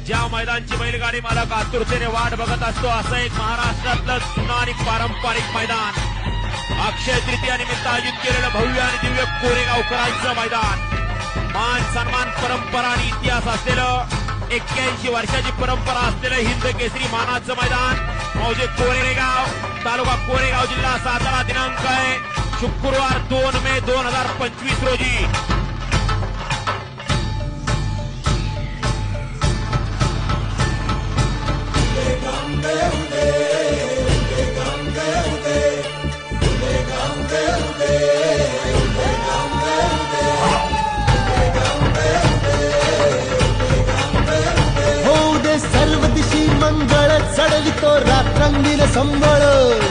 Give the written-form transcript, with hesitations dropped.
ज्या मैदानची बैलगाडी मालक आतुरतेने वाट बघत असतो असं एक महाराष्ट्रातलं जुनं आणि पारंपरिक मैदान, अक्षय तृतीयानिमित्त आयोजित केलेलं भव्य आणि दिव्य कोरेगावकरांचं मैदान, मान सन्मान परंपरा आणि इतिहास असलेलं 81 वर्षाची परंपरा असलेलं हिंद केसरी मानाचं मैदान मौजे कोरेगाव, तालुका कोरेगाव, जिल्हा सातारा. दिनांक आहे शुक्रवार 2 मे 2025 रोजी. सर्व दिशी मंगळ चढवितो रात्रंगील संबळ.